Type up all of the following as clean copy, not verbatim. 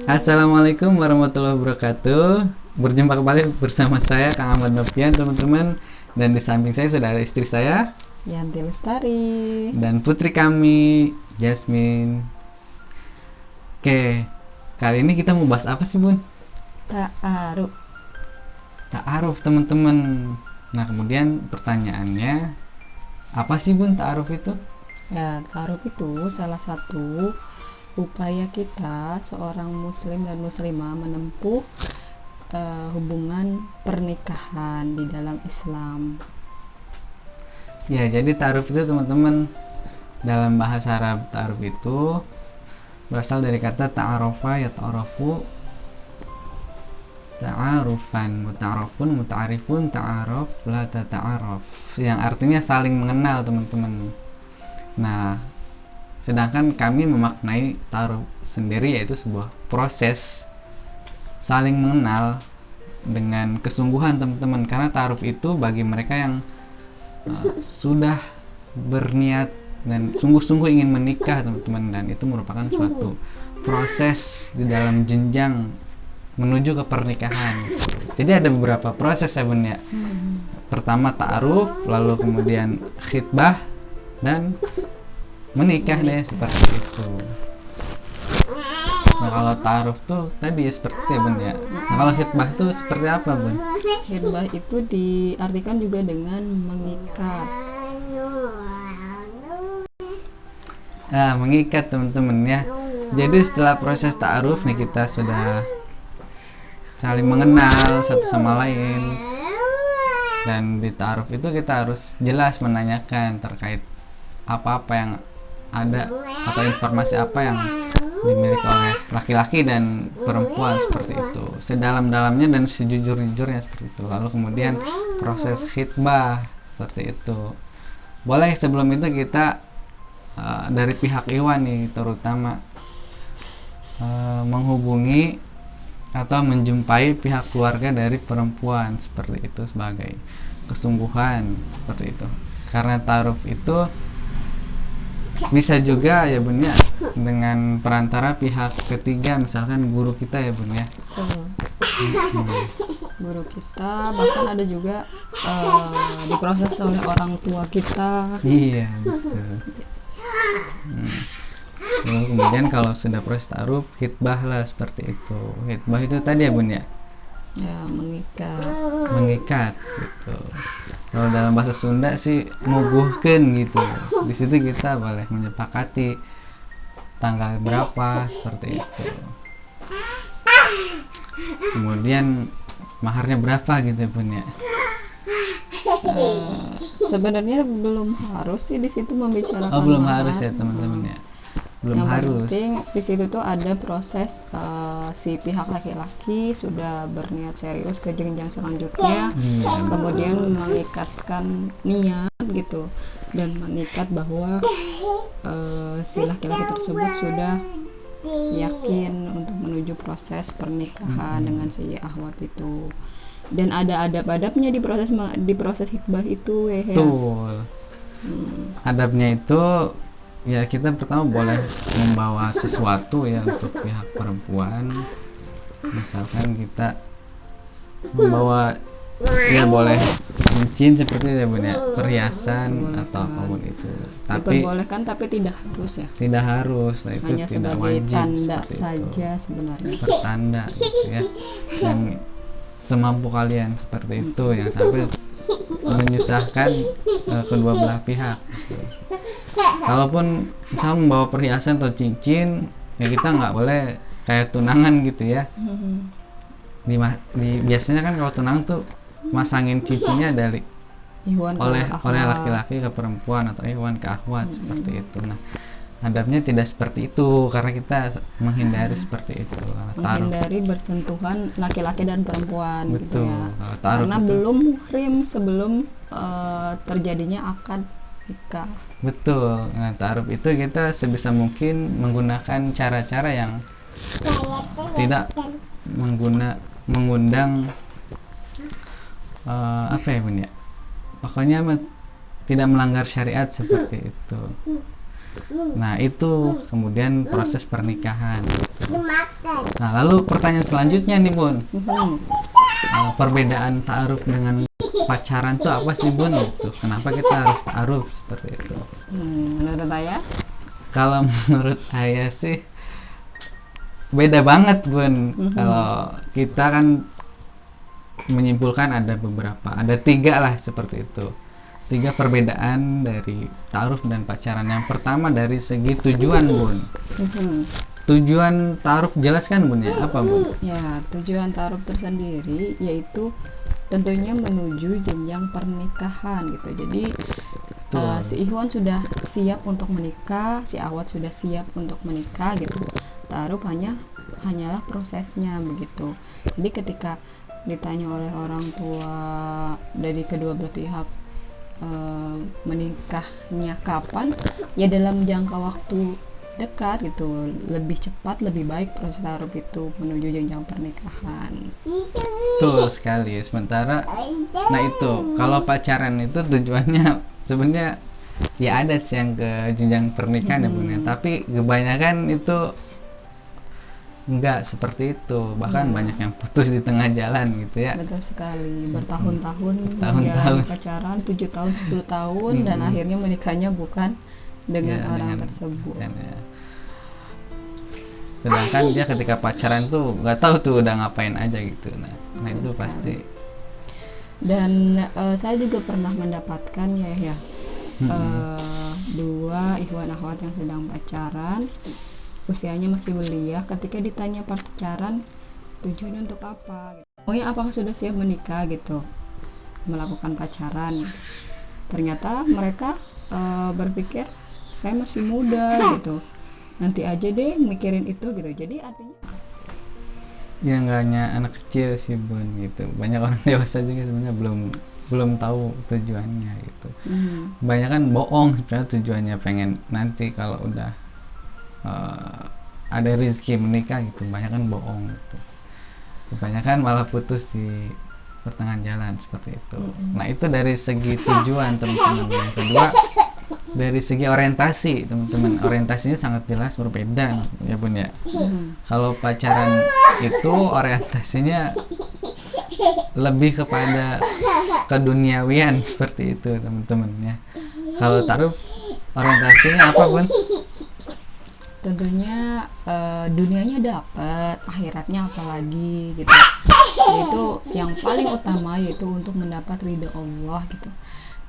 Assalamualaikum warahmatullahi wabarakatuh. Berjumpa kembali bersama saya Kang Ahmad Novian, teman-teman. Dan di samping saya sudah ada istri saya Yanti Lestari dan putri kami Jasmine. Oke, kali ini kita mau bahas apa sih, Bun? Ta'aruf. Ta'aruf, teman-teman. Nah, kemudian pertanyaannya, apa sih, Bun, ta'aruf itu? Ya, ta'aruf itu salah satu upaya kita seorang muslim dan muslimah menempuh hubungan pernikahan di dalam Islam. Ya, jadi ta'aruf itu, teman-teman, dalam bahasa Arab, ta'aruf itu berasal dari kata ta'arofa ya ta'arofu, ta'arufan, muta'arafun, muta'arifun, ta'arof, la ta'arof, yang artinya saling mengenal, teman-teman. Nah, sedangkan kami memaknai ta'aruf sendiri yaitu sebuah proses saling mengenal dengan kesungguhan, teman-teman. Karena ta'aruf itu bagi mereka yang sudah berniat dan sungguh-sungguh ingin menikah, teman-teman, dan itu merupakan suatu proses di dalam jenjang menuju ke pernikahan. Jadi ada beberapa proses ya, Bun, ya. Pertama ta'aruf, lalu kemudian khitbah, dan menikah deh, seperti itu. Nah, kalau ta'aruf tuh tadi ya seperti itu ya, Bun, ya. Nah, kalau khitbah tuh seperti apa, Bun? Khitbah itu diartikan juga dengan mengikat. Nah, mengikat, teman-teman, ya. Jadi setelah proses ta'aruf nih, kita sudah saling mengenal satu sama lain, dan di ta'aruf itu kita harus jelas menanyakan terkait apa-apa yang ada atau informasi apa yang dimiliki oleh laki-laki dan perempuan, seperti itu, sedalam-dalamnya dan sejujur-jujurnya, seperti itu. Lalu kemudian proses khitbah, seperti itu. Boleh sebelum itu kita dari pihak Iwan nih terutama menghubungi atau menjumpai pihak keluarga dari perempuan, seperti itu, sebagai kesungguhan, seperti itu. Karena ta'aruf itu bisa juga ya, Bun, ya, dengan perantara pihak ketiga, misalkan guru kita ya, Bun, ya. Guru kita, bahkan ada juga diproses oleh orang tua kita. Iya, betul. Lalu kemudian kalau sudah proses ta'aruf, khitbah lah, seperti itu. Khitbah itu tadi ya, Bun, ya, Ya, mengikat. mengikat gitu. Kalau dalam bahasa Sunda sih nguguhkeun gitu. Di situ kita boleh menyepakati tanggal berapa, seperti itu. Kemudian maharnya berapa gitu, Bun, ya. Sebenarnya belum harus sih di situ membicarakan Oh, belum mahar. harus ya, teman-teman, ya. Belum Yang harus. penting di situ tuh ada proses si pihak laki-laki sudah berniat serius ke jenjang selanjutnya, kemudian mengikatkan niat gitu, dan mengikat bahwa si laki-laki tersebut sudah yakin untuk menuju proses pernikahan dengan si ahwat itu. Dan ada adab-adabnya di proses khitbah itu ya. Betul. Adabnya itu ya, kita pertama boleh membawa sesuatu ya untuk pihak perempuan. Misalkan kita membawa, ya boleh cincin seperti itu ya, Bun, ya, perhiasan atau apapun itu. Tapi Diperbolehkan tapi tidak harus ya. tidak harus. Nah, itu Hanya tidak sebagai wajib, tanda seperti itu. saja sebenarnya. Pertanda gitu ya. Dan semampu kalian, seperti itu, yang sampai menyusahkan kedua belah pihak gitu. Kalaupun misalnya membawa perhiasan atau cincin, ya kita nggak boleh kayak tunangan gitu ya. Biasanya kan kalau tunangan tuh masangin cincinnya dari Ikhwan oleh akhwat. laki-laki ke perempuan atau ikhwan ke akhwat, seperti itu. Nah, adabnya tidak seperti itu karena kita menghindari seperti itu. Menghindari bersentuhan laki-laki dan perempuan gitu Betul. ya. Kalau ta'aruf Karena itu- belum muhrim sebelum terjadinya akad nikah. Betul. Nah, ta'aruf itu kita sebisa mungkin menggunakan cara-cara yang tidak mengundang apa ya, Bun, ya. Pokoknya tidak melanggar syariat, seperti itu. Nah itu kemudian proses pernikahan. Nah lalu pertanyaan selanjutnya nih Bun, perbedaan ta'aruf dengan pacaran tuh apa sih Bun? Itu kenapa kita harus ta'aruf seperti itu? Menurut saya Kalau menurut saya sih beda banget Bun. Kalau kita kan menyimpulkan ada beberapa, ada 3 lah seperti itu. 3 perbedaan dari ta'aruf dan pacaran. Yang pertama dari segi tujuan Bun. Tujuan ta'aruf jelaskan Bun ya, apa Bun? ya tujuan ta'aruf tersendiri yaitu tentunya menuju jenjang pernikahan gitu. Jadi si Ikhwan sudah siap untuk menikah, si Awad sudah siap untuk menikah gitu. Ta'aruf hanyalah prosesnya begitu. Jadi ketika ditanya oleh orang tua dari kedua belah pihak menikahnya kapan, ya dalam jangka waktu dekat gitu, lebih cepat lebih baik proses ta'aruf itu menuju jenjang pernikahan. Betul sekali. Sementara nah itu kalau pacaran itu tujuannya sebenarnya ya ada sih yang ke jenjang pernikahan ya Bun ya. Tapi kebanyakan itu enggak seperti itu, bahkan banyak yang putus di tengah jalan gitu ya. Betul sekali, bertahun-tahun Tahun-tahun. pacaran 7 tahun 10 tahun dan akhirnya menikahnya bukan dengan orang tersebut. Ya. Sedangkan dia ketika pacaran tuh nggak tahu tuh udah ngapain aja gitu. Nah itu pasti. Dan saya juga pernah mendapatkan ya 2 ikhwan akhwat yang sedang pacaran, usianya masih belia, ketika ditanya pacaran tujuannya untuk apa gitu. Oh ya, apakah sudah siap menikah gitu, melakukan pacaran. Ternyata mereka berpikir saya masih muda gitu, nanti aja deh mikirin itu gitu. Jadi artinya Ya nggak hanya anak kecil sih Bun gitu, banyak orang dewasa juga sebenarnya belum tahu tujuannya gitu. Kebanyakan bohong sebenarnya tujuannya, pengen nanti kalau udah ada rezeki menikah gitu, kebanyakan bohong gitu. Kebanyakan malah putus di pertengahan jalan seperti itu. Nah itu dari segi tujuan teman-teman. Yang kedua dari segi orientasi teman-teman, orientasinya sangat jelas berbeda ya Bun ya. Kalau pacaran itu orientasinya lebih kepada keduniawian seperti itu teman-teman ya. Kalau ta'aruf orientasinya apa Bun? tentunya dunianya dapat, akhiratnya apalagi gitu. Itu yang paling utama, yaitu untuk mendapat ridha Allah gitu.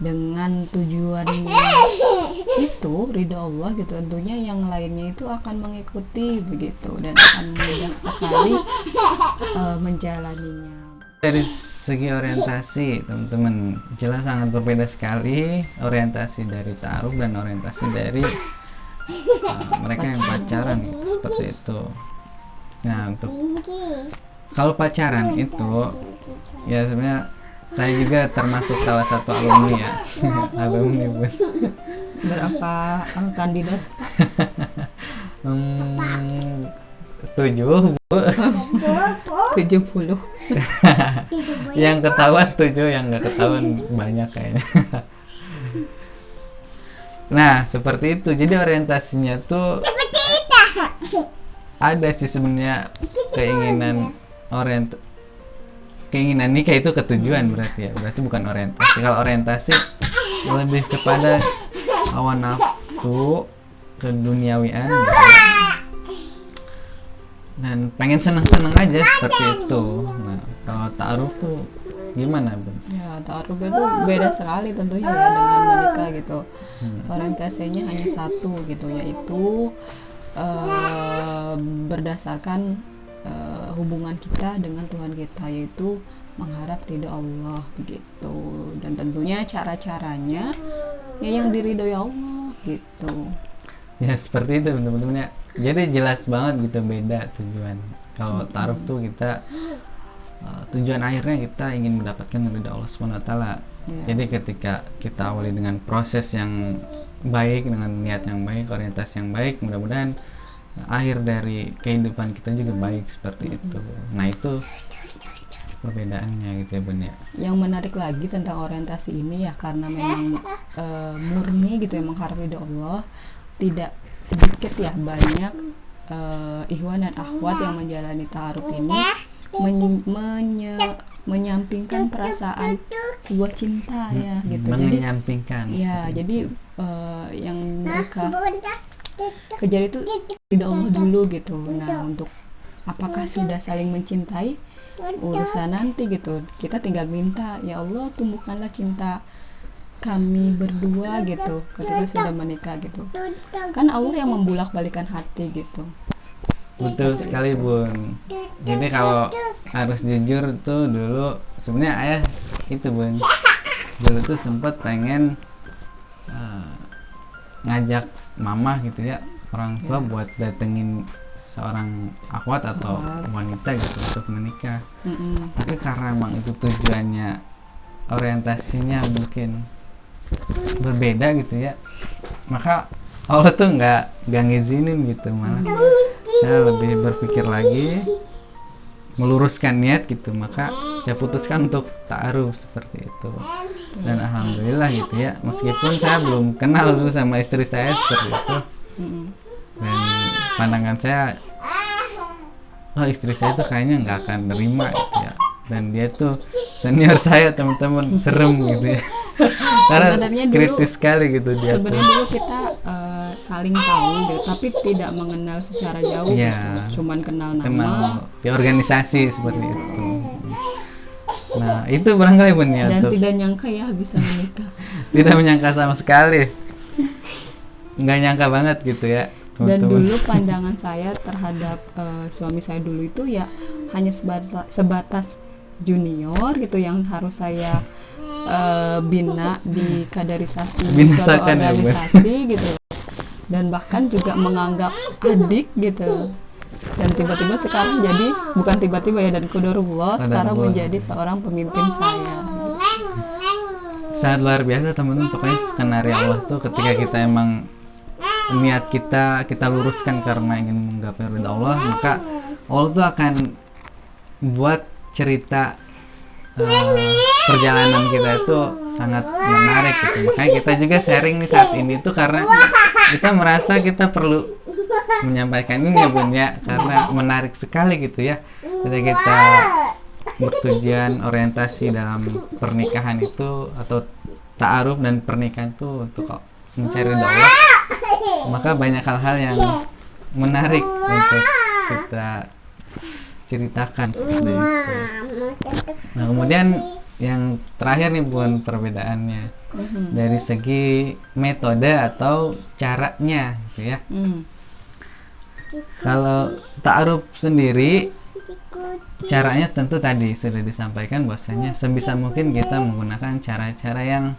Dengan tujuannya itu ridha Allah gitu, tentunya yang lainnya itu akan mengikuti begitu dan akan mudah sekali menjalaninya. Dari segi orientasi teman-teman jelas sangat berbeda sekali orientasi dari ta'aruf dan orientasi dari mereka yang pacaran gitu, seperti itu. Nah untuk kalau pacaran itu ya sebenarnya saya juga termasuk salah satu alumni ya. Alumni Bun. Berapa kandidat? 7 Bu. 70. Yang ketahuan 7, yang nggak ketahuan banyak kayaknya. Nah seperti itu, jadi orientasinya tuh ada sih sebenarnya keinginan nikah itu ketujuan berarti ya, berarti bukan orientasi. Kalau orientasi lebih kepada hawa nafsu, keduniawian gitu. Dan pengen seneng-seneng aja seperti itu. Nah kalau ta'aruf tuh gimana Bun? Ya, ta'aruf itu beda sekali tentunya ya dengan menikah gitu. Orientasinya hanya satu gitu, yaitu berdasarkan hubungan kita dengan Tuhan kita, yaitu mengharap ridho Allah begitu. Dan tentunya cara-caranya ya yang diridhoi Allah gitu. Ya seperti itu teman-teman ya. Jadi jelas banget gitu beda tujuan. Kalau ta'aruf tuh kita tujuan akhirnya kita ingin mendapatkan ridha Allah SWT. Jadi ketika kita awali dengan proses yang baik, dengan niat yang baik, orientasi yang baik, mudah-mudahan akhir dari kehidupan kita juga baik seperti itu. Nah itu perbedaannya gitu ya Bun ya. Yang menarik lagi tentang orientasi ini ya, karena memang murni gitu ya, mengharap ridho Allah, tidak sedikit ya, banyak ikhwan dan akhwat yang menjalani ta'aruf ini menyampingkan perasaan sebuah cinta ya gitu. Jadi menyampingkan ya, jadi yang mereka kejar itu tidak Allah dulu gitu. Nah, untuk apakah sudah saling mencintai, urusan nanti gitu. Kita tinggal minta, ya Allah tumbuhkanlah cinta kami berdua gitu ketika sudah menikah gitu. Kan Allah yang membulak-balikan hati gitu. betul sekali Bun. Jadi kalau harus jujur tuh, dulu sebenarnya ayah itu Bun, dulu tuh sempet pengen ngajak mama gitu ya, orang tua buat datengin seorang akhwat atau wanita gitu untuk menikah. Tapi karena emang itu tujuannya, orientasinya mungkin berbeda gitu ya, maka Allah tuh nggak ngizinin gitu. Malah saya lebih berpikir lagi, meluruskan niat gitu, maka saya putuskan untuk ta'aruf seperti itu. Dan alhamdulillah gitu ya, meskipun saya belum kenal dulu sama istri saya seperti itu, dan pandangan saya, oh istri saya tuh kayaknya nggak akan nerima gitu ya, dan dia tuh senior saya teman-teman, serem gitu ya. Karena Sebenarnya kritis sekali gitu dia tuh. Sebenarnya dulu kita saling tahu gitu, tapi tidak mengenal secara jauh Iya. gitu. Cuman kenal nama. Kenal di organisasi seperti itu. Nah itu barangkali Bun ya, Dan tuh tidak nyangka ya bisa menikah. tidak menyangka sama sekali, nggak nyangka banget gitu ya Dan teman-teman. dulu pandangan saya terhadap suami saya dulu itu ya hanya sebatas junior gitu yang harus saya bina di kaderisasi suatu Binasakan ya, Bu. organisasi gitu, dan bahkan juga menganggap adik gitu. Dan tiba-tiba sekarang jadi, bukan tiba-tiba ya, dan qadarullah sekarang Qadarullah. menjadi seorang pemimpin saya. Sangat luar biasa teman-teman. Pokoknya skenario Allah tuh ketika kita emang niat kita luruskan karena ingin menggapai ridha Allah, maka Allah tuh akan buat cerita perjalanan kita itu sangat menarik gitu. Makanya kita juga sharing nih saat ini tuh karena kita merasa kita perlu menyampaikan ini ya Bun ya, karena menarik sekali gitu ya ketika kita bertujuan orientasi dalam pernikahan itu, atau ta'aruf dan pernikahan itu untuk mencari ridha Allah, maka banyak hal-hal yang menarik untuk kita ceritakan seperti itu. Nah kemudian yang terakhir nih Bun, perbedaannya dari segi metode atau caranya gitu ya. Kalau ta'aruf sendiri, caranya tentu tadi sudah disampaikan bahwasanya sebisa mungkin kita menggunakan cara-cara yang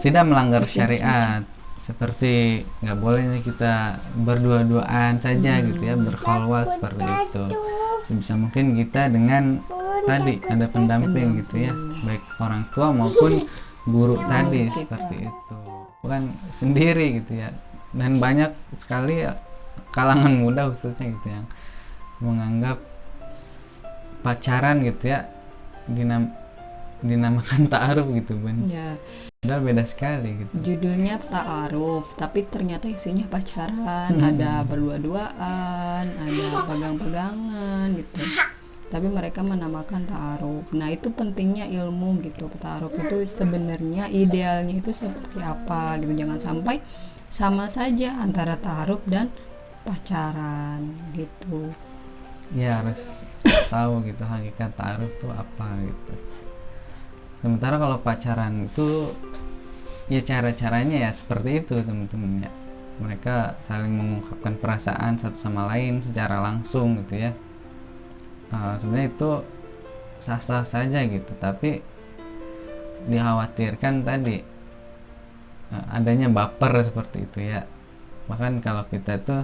tidak melanggar syariat, seperti nggak bolehnya kita berdua-duaan saja gitu ya, berkhalwat seperti itu. Sebisa mungkin kita dengan tadi ada pendamping gitu ya, baik orang tua maupun guru tadi seperti itu, bukan sendiri gitu ya. Dan banyak sekali kalangan muda khususnya gitu yang menganggap pacaran gitu ya dinamakan ta'aruf gitu Bun. Ya, Padahal beda sekali gitu. judulnya ta'aruf, tapi ternyata isinya pacaran, ada berdua-duaan, ada pegang-pegangan gitu. Tapi mereka menamakan ta'aruf. Nah, itu pentingnya ilmu gitu. Ta'aruf itu sebenarnya idealnya itu seperti apa gitu. Jangan sampai sama saja antara ta'aruf dan pacaran gitu. Ya harus tahu gitu hakikat ta'aruf itu apa gitu. Sementara kalau pacaran itu ya cara-caranya ya seperti itu teman-teman ya. Mereka saling mengungkapkan perasaan satu sama lain secara langsung gitu ya. Sebenarnya itu sah-sah saja gitu, tapi dikhawatirkan tadi adanya baper seperti itu ya. Bahkan kalau kita tuh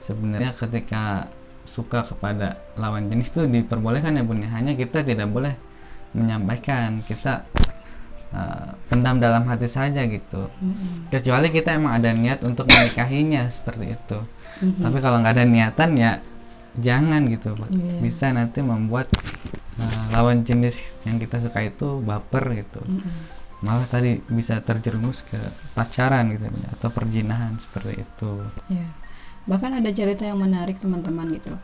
sebenarnya ketika suka kepada lawan jenis itu diperbolehkan ya Bun, hanya kita tidak boleh menyampaikan, kita pendam dalam hati saja gitu. Kecuali kita emang ada niat untuk menikahinya seperti itu. Tapi kalau nggak ada niatan ya jangan gitu Pak. Bisa nanti membuat lawan jenis yang kita suka itu baper gitu. malah tadi bisa terjerumus ke pacaran gitu ya, atau perzinahan seperti itu. Ya. Bahkan ada cerita yang menarik teman-teman gitu.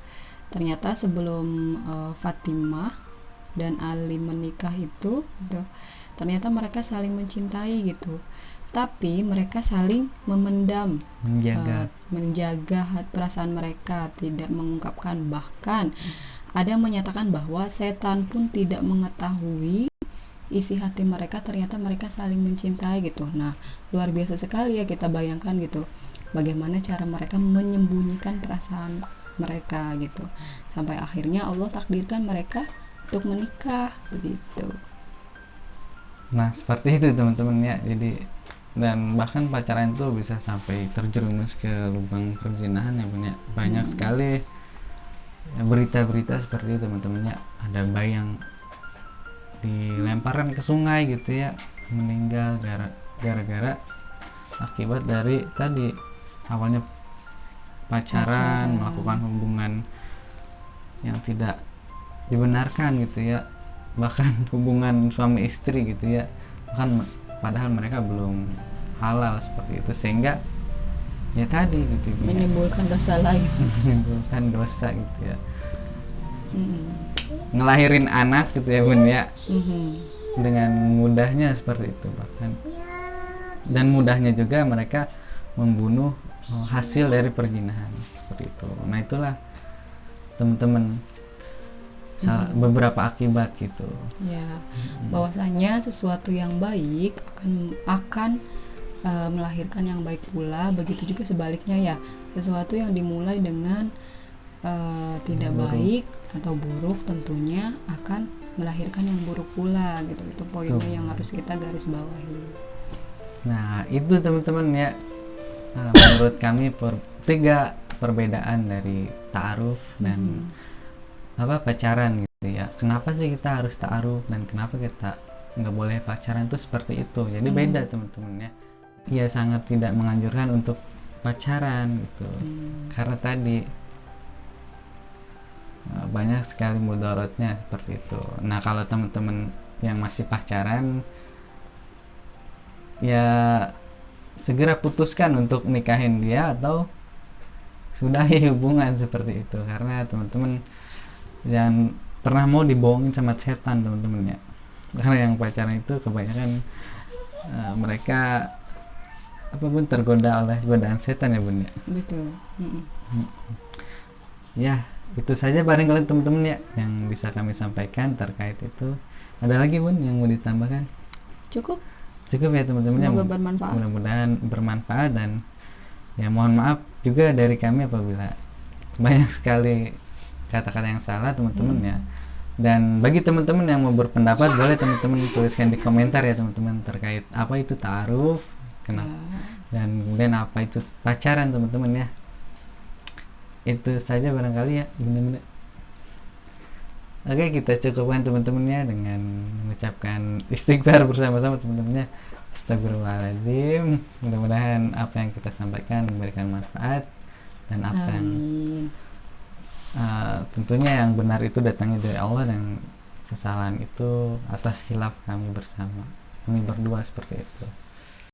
Ternyata sebelum Fatimah dan Ali menikah itu gitu, ternyata mereka saling mencintai gitu. Tapi mereka saling memendam, menjaga perasaan mereka, tidak mengungkapkan. Bahkan ada yang menyatakan bahwa setan pun tidak mengetahui isi hati mereka, ternyata mereka saling mencintai gitu. Nah, luar biasa sekali ya, kita bayangkan gitu bagaimana cara mereka menyembunyikan perasaan mereka gitu, sampai akhirnya Allah takdirkan mereka untuk menikah begitu. Nah seperti itu teman-teman ya. Jadi dan bahkan pacaran itu bisa sampai terjerumus ke lubang perzinahan ya Bun ya. Banyak sekali ya, berita-berita seperti itu teman-teman ya. Ada bayi yang dilemparkan ke sungai gitu ya, meninggal gara-gara akibat dari tadi awalnya pacaran, melakukan hubungan yang tidak dibenarkan gitu ya, bahkan hubungan suami istri gitu ya, bahkan padahal mereka belum halal seperti itu, sehingga ya tadi gitu menimbulkan dosa lain. menimbulkan dosa gitu ya. Ngelahirin anak gitu ya Bun ya, dengan mudahnya seperti itu, bahkan dan mudahnya juga mereka membunuh hasil dari perzinahan seperti itu. Nah itulah teman-teman beberapa akibat gitu ya, bahwasanya sesuatu yang baik akan melahirkan yang baik pula, begitu juga sebaliknya ya, sesuatu yang dimulai dengan tidak baik atau buruk tentunya akan melahirkan yang buruk pula gitu. Itu poinnya yang harus kita garis bawahi. Nah itu teman-teman ya, menurut kami tiga perbedaan dari ta'aruf dan pacaran gitu ya. Kenapa sih kita harus ta'aruf dan kenapa kita nggak boleh pacaran, itu seperti itu. Jadi beda teman-teman ya. Ya sangat tidak menganjurkan untuk pacaran gitu, karena tadi banyak sekali mudaratnya seperti itu. Nah kalau teman-teman yang masih pacaran ya segera putuskan untuk nikahin dia atau sudahi hubungan seperti itu, karena teman-teman jangan pernah mau dibohongin sama setan teman-teman ya. Karena yang pacaran itu kebanyakan mereka apapun tergoda oleh godaan setan ya Bun ya. Betul. Ya itu saja barangkali teman-teman ya yang bisa kami sampaikan terkait itu. Ada lagi Bun yang mau ditambahkan? Cukup ya teman-teman. Semoga bermanfaat. Mudah-mudahan bermanfaat, dan ya mohon maaf juga dari kami apabila banyak sekali kata-kata yang salah teman-teman ya. Dan bagi teman-teman yang mau berpendapat boleh teman-teman tuliskan di komentar ya teman-teman, terkait apa itu ta'aruf, kenapa dan kemudian apa itu pacaran teman-teman ya. Itu saja barangkali ya benar-benar. Oke, kita cukupkan teman-temannya dengan mengucapkan istighfar bersama-sama teman-temannya. Astagfirullahaladzim. Mudah-mudahan apa yang kita sampaikan memberikan manfaat, dan apa yang tentunya yang benar itu datangnya dari Allah, dan kesalahan itu atas khilaf kami bersama, kami berdua seperti itu.